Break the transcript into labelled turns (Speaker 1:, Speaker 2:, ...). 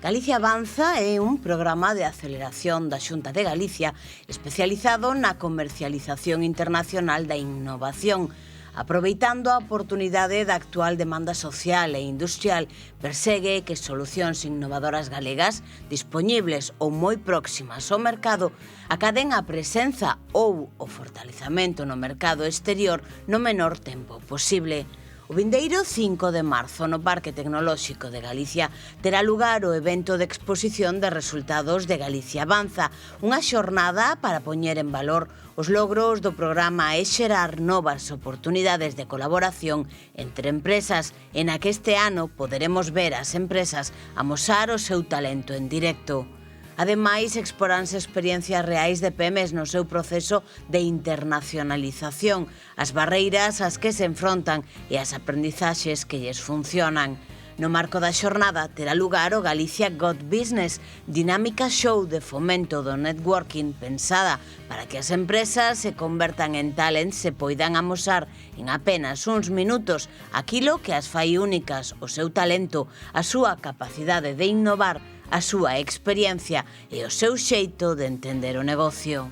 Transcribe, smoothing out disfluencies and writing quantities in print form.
Speaker 1: Galicia Avanza é un programa de aceleración da Xunta de Galicia especializado na comercialización internacional da innovación, aproveitando a oportunidade da actual demanda social e industrial, persegue que solucións innovadoras galegas dispoñibles ou moi próximas ao mercado acaden a presenza ou o fortalecemento no mercado exterior no menor tempo posible. O vindeiro 5 de marzo no Parque Tecnolóxico de Galicia terá lugar o evento de exposición de resultados de Galicia Avanza, unha xornada para poñer en valor os logros do programa e xerar novas oportunidades de colaboración entre empresas, e na que este ano poderemos ver as empresas amosar o seu talento en directo. Ademais, exporánse experiencias reais de PEMEs no seu proceso de internacionalización, as barreiras ás que se enfrontan e as aprendizaxes que lles funcionan. No marco da xornada terá lugar o Galicia Got Business, dinámica show de fomento do networking pensada para que as empresas se convertan en talents e poidan amosar en apenas uns minutos aquilo que as fai únicas, o seu talento, a súa capacidade de innovar, a súa experiencia e o seu xeito de entender o negocio.